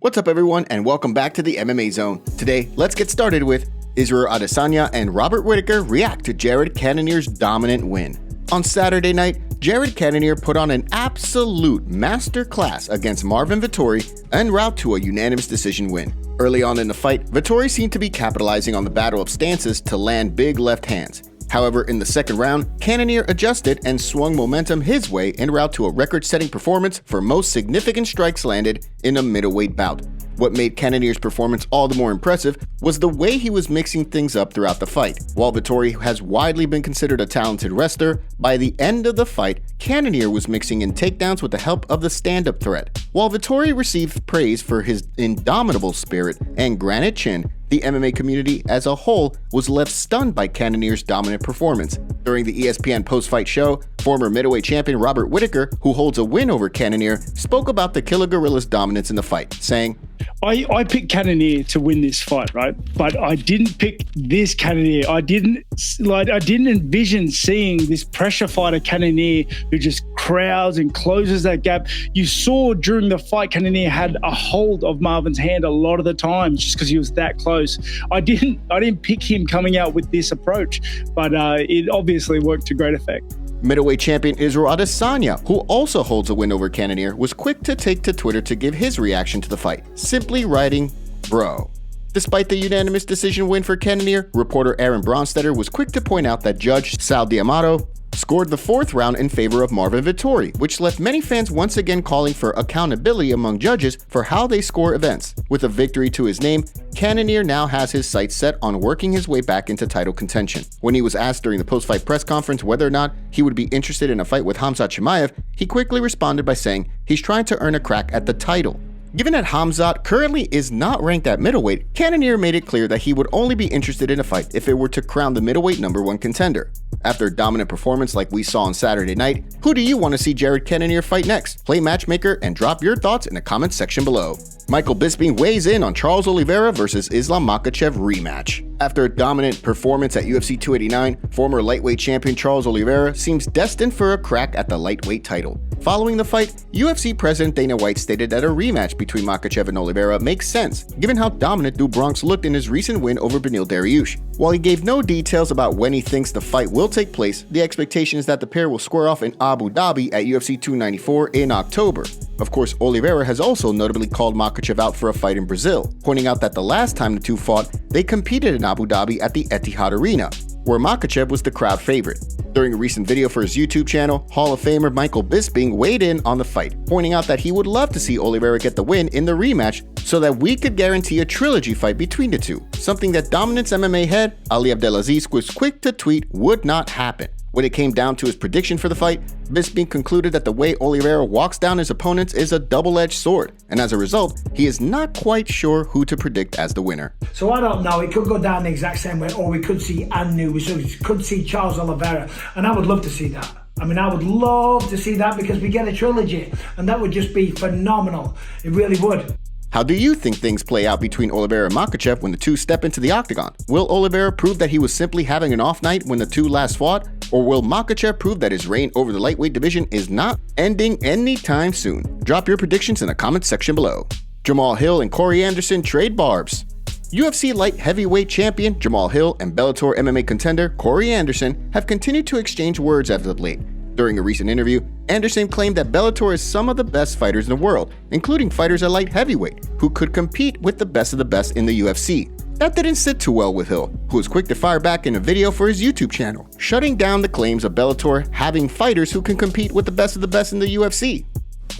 What's up everyone and welcome back to the MMA Zone. Today, let's get started with Israel Adesanya and Robert Whittaker react to Jared Cannonier's dominant win. On Saturday night, Jared Cannonier put on an absolute masterclass against Marvin Vettori en route to a unanimous decision win. Early on in the fight, Vettori seemed to be capitalizing on the battle of stances to land big left hands. However, in the second round, Cannonier adjusted and swung momentum his way en route to a record-setting performance for most significant strikes landed in a middleweight bout. What made Cannonier's performance all the more impressive was the way he was mixing things up throughout the fight. While Vettori has widely been considered a talented wrestler, by the end of the fight, Cannonier was mixing in takedowns with the help of the stand-up threat. While Vettori received praise for his indomitable spirit and granite chin, the MMA community as a whole was left stunned by Cannonier's dominant performance. During the ESPN post-fight show, former middleweight champion Robert Whittaker, who holds a win over Cannonier, spoke about the Killer Gorilla's dominance in the fight, saying, I picked Cannonier to win this fight, right? But I didn't pick this Cannonier. I didn't envision seeing this pressure fighter Cannonier who just crowds and closes that gap. You saw during the fight, Cannonier had a hold of Marvin's hand a lot of the time just because he was that close. I didn't pick him coming out with this approach, but it obviously worked to great effect. Middleweight champion Israel Adesanya, who also holds a win over Cannonier, was quick to take to Twitter to give his reaction to the fight, simply writing, "Bro." Despite the unanimous decision win for Cannonier, reporter Aaron Bronstetter was quick to point out that Judge Sal D'Amato scored the fourth round in favor of Marvin Vettori, which left many fans once again calling for accountability among judges for how they score events. With a victory to his name, Cannonier now has his sights set on working his way back into title contention. When he was asked during the post-fight press conference whether or not he would be interested in a fight with Khamzat Chimaev, he quickly responded by saying he's trying to earn a crack at the title. Given that Khamzat currently is not ranked at middleweight, Cannonier made it clear that he would only be interested in a fight if it were to crown the middleweight #1 contender. After a dominant performance like we saw on Saturday night, who do you want to see Jared Cannonier fight next? Play matchmaker and drop your thoughts in the comments section below. Michael Bisping weighs in on Charles Oliveira versus Islam Makhachev rematch. After a dominant performance at UFC 289, former lightweight champion Charles Oliveira seems destined for a crack at the lightweight title. Following the fight, UFC President Dana White stated that a rematch between Makhachev and Oliveira makes sense, given how dominant Du Bronx looked in his recent win over Beneil Dariush. While he gave no details about when he thinks the fight will take place, the expectation is that the pair will square off in Abu Dhabi at UFC 294 in October. Of course, Oliveira has also notably called Makhachev out for a fight in Brazil, pointing out that the last time the two fought, they competed in Abu Dhabi at the Etihad Arena, where Makhachev was the crowd favorite. During a recent video for his YouTube channel, Hall of Famer Michael Bisping weighed in on the fight, pointing out that he would love to see Oliveira get the win in the rematch so that we could guarantee a trilogy fight between the two, something that Dominance MMA head Ali Abdelaziz was quick to tweet would not happen. When it came down to his prediction for the fight, Bisping concluded that the way Oliveira walks down his opponents is a double-edged sword, and as a result, he is not quite sure who to predict as the winner. So I don't know, it could go down the exact same way, or we could see Anu, we could see Charles Oliveira, and I would love to see that. I mean, I would love to see that because we get a trilogy, and that would just be phenomenal. It really would. How do you think things play out between Oliveira and Makhachev when the two step into the octagon? Will Oliveira prove that he was simply having an off night when the two last fought? Or will Makhachev prove that his reign over the lightweight division is not ending anytime soon? Drop your predictions in the comments section below. Jamahal Hill and Corey Anderson trade barbs. UFC light heavyweight champion Jamahal Hill and Bellator MMA contender Corey Anderson have continued to exchange words as of late. During a recent interview, Anderson claimed that Bellator is some of the best fighters in the world, including fighters at light heavyweight, who could compete with the best of the best in the UFC. That didn't sit too well with Hill, who was quick to fire back in a video for his YouTube channel, shutting down the claims of Bellator having fighters who can compete with the best of the best in the UFC.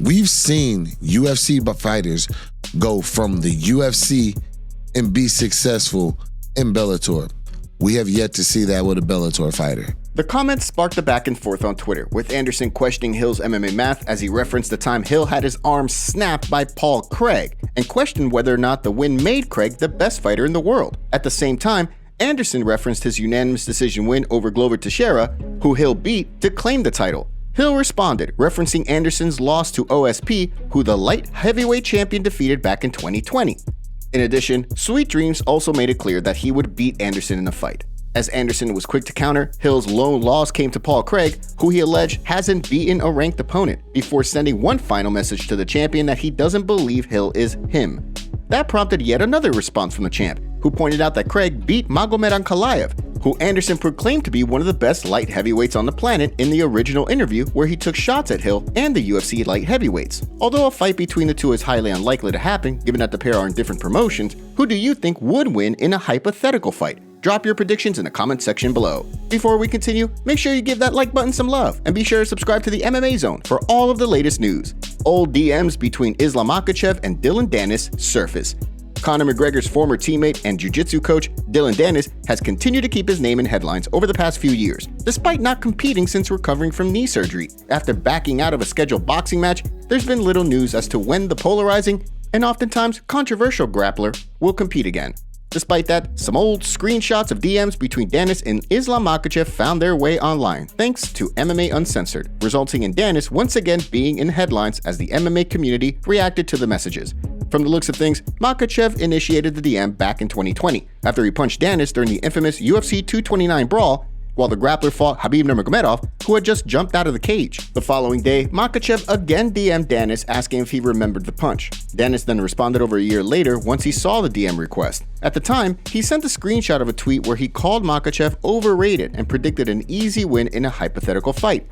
We've seen UFC fighters go from the UFC and be successful in Bellator. We have yet to see that with a Bellator fighter. The comments sparked a back and forth on Twitter, with Anderson questioning Hill's MMA math as he referenced the time Hill had his arm snapped by Paul Craig, and questioned whether or not the win made Craig the best fighter in the world. At the same time, Anderson referenced his unanimous decision win over Glover Teixeira, who Hill beat to claim the title. Hill responded, referencing Anderson's loss to OSP, who the light heavyweight champion defeated back in 2020. In addition, Sweet Dreams also made it clear that he would beat Anderson in the fight. As Anderson was quick to counter, Hill's lone loss came to Paul Craig, who he alleged hasn't beaten a ranked opponent, before sending one final message to the champion that he doesn't believe Hill is him. That prompted yet another response from the champ, who pointed out that Craig beat Magomed Ankalaev, who Anderson proclaimed to be one of the best light heavyweights on the planet in the original interview where he took shots at Hill and the UFC light heavyweights. Although a fight between the two is highly unlikely to happen, given that the pair are in different promotions, who do you think would win in a hypothetical fight? Drop your predictions in the comment section below. Before we continue, make sure you give that like button some love, and be sure to subscribe to the MMA Zone for all of the latest news. Old DMs between Islam Makhachev and Dillon Danis surface. Conor McGregor's former teammate and jiu-jitsu coach, Dillon Danis, has continued to keep his name in headlines over the past few years, despite not competing since recovering from knee surgery. After backing out of a scheduled boxing match, there's been little news as to when the polarizing and oftentimes controversial grappler will compete again. Despite that, some old screenshots of DMs between Danis and Islam Makhachev found their way online, thanks to MMA Uncensored, resulting in Danis once again being in headlines as the MMA community reacted to the messages. From the looks of things, Makhachev initiated the DM back in 2020, after he punched Danis during the infamous UFC 229 brawl, while the grappler fought Khabib Nurmagomedov, who had just jumped out of the cage. The following day, Makhachev again DM'd Danis asking if he remembered the punch. Danis then responded over a year later once he saw the DM request. At the time, he sent a screenshot of a tweet where he called Makhachev overrated and predicted an easy win in a hypothetical fight.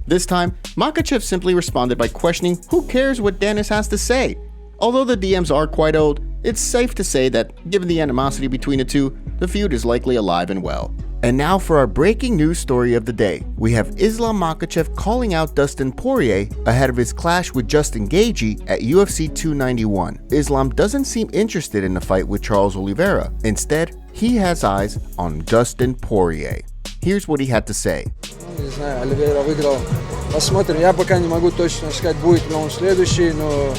This time, Makhachev simply responded by questioning who cares what Danis has to say. Although the DMs are quite old, it's safe to say that, given the animosity between the two, the feud is likely alive and well. And now for our breaking news story of the day. We have Islam Makhachev calling out Dustin Poirier ahead of his clash with Justin Gaethje at UFC 291. Islam doesn't seem interested in the fight with Charles Oliveira. Instead, he has eyes on Dustin Poirier. Here's what he had to say. Не знаю, Оливейра выиграл. Посмотрим. Я пока не могу точно сказать, будет ли он следующий, но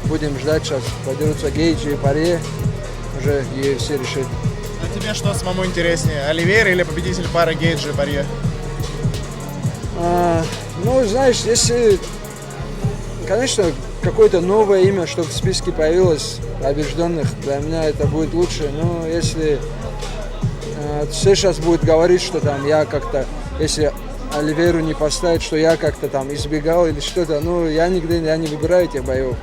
будем ждать сейчас. Подерутся Гейджи и Поирье. Уже UFC решит. А тебе что самому интереснее, Оливейра или победитель пары Гейджи и Поирье? Ну, знаешь, если, конечно, какое-то новое имя, чтобы в списке появилось побежденных, для меня это будет лучше. Но если все сейчас будут говорить, что там я как-то, если Оливейру не поставить, что я как-то там избегал или что-то, ну, я не выбираю этих боев.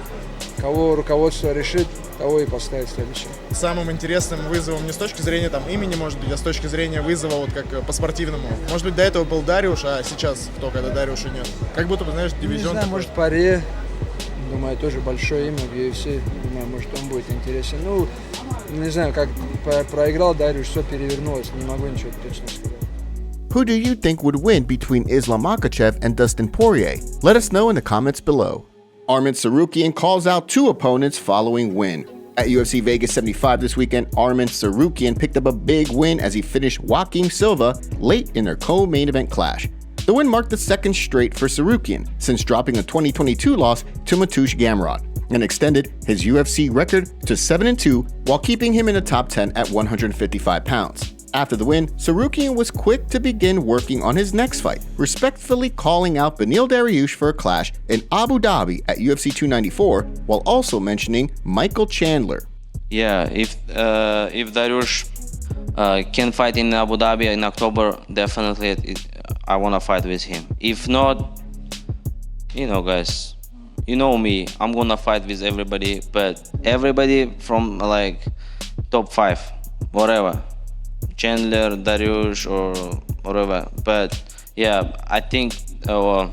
Кого руководство решит, того и поставить следующим. Самым интересным вызовом не с точки зрения там имени, может быть, а с точки зрения вызова вот как по-спортивному. Может быть, до этого был Дариуш, а сейчас кто, когда Дариуша нет? Как будто бы, знаешь, дивизион. Не знаю, может, Поирье, думаю, тоже большое имя в UFC. Думаю, может, он будет интересен. Ну, не знаю, как проиграл Дариуш, все перевернулось, не могу ничего точно сказать. Who do you think would win between Islam Makhachev and Dustin Poirier? Let us know in the comments below. Arman Tsarukyan calls out two opponents following win. At UFC Vegas 75 this weekend, Arman Tsarukyan picked up a big win as he finished Joaquim Silva late in their co-main event clash. The win marked the second straight for Tsarukyan since dropping a 2022 loss to Mateusz Gamrot, and extended his UFC record to 7-2 while keeping him in the top 10 at 155 pounds. After the win, Tsarukyan was quick to begin working on his next fight, respectfully calling out Beneil Dariush for a clash in Abu Dhabi at UFC 294, while also mentioning Michael Chandler. Yeah, if Dariush can fight in Abu Dhabi in October, definitely I want to fight with him. If not, you know, guys, you know me, I'm gonna fight with everybody, but everybody from like top 5, whatever. Chandler, Dariush, or whatever. But yeah, I think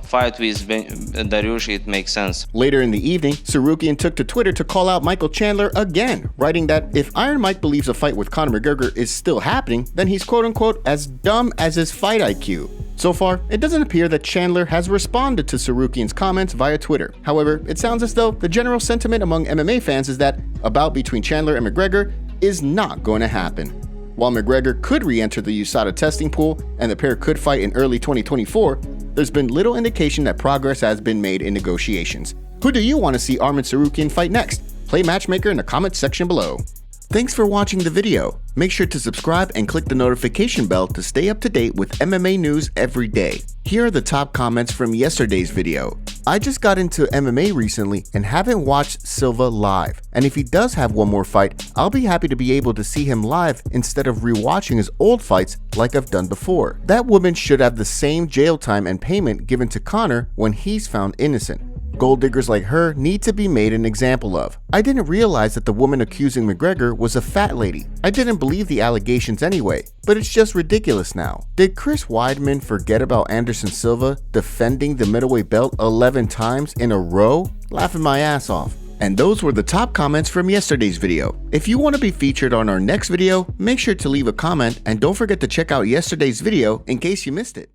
fight with Dariush, it makes sense. Later in the evening, Tsarukyan took to Twitter to call out Michael Chandler again, writing that if Iron Mike believes a fight with Conor McGregor is still happening, then he's quote-unquote as dumb as his fight IQ. So far, it doesn't appear that Chandler has responded to Tsarukyan's comments via Twitter. However, it sounds as though the general sentiment among MMA fans is that a bout between Chandler and McGregor is not going to happen. While McGregor could re-enter the USADA testing pool and the pair could fight in early 2024, there's been little indication that progress has been made in negotiations. Who do you want to see Arman Tsarukyan fight next? Play matchmaker in the comments section below. Thanks for watching the video. Make sure to subscribe and click the notification bell to stay up to date with MMA news every day. Here are the top comments from yesterday's video. I just got into MMA recently and haven't watched Silva live, and if he does have one more fight, I'll be happy to be able to see him live instead of rewatching his old fights like I've done before. That woman should have the same jail time and payment given to Conor when he's found innocent. Gold diggers like her need to be made an example of. I didn't realize that the woman accusing McGregor was a fat lady. I didn't believe the allegations anyway, but it's just ridiculous now. Did Chris Weidman forget about Anderson Silva defending the middleweight belt 11 times in a row? Laughing my ass off. And those were the top comments from yesterday's video. If you want to be featured on our next video, make sure to leave a comment and don't forget to check out yesterday's video in case you missed it.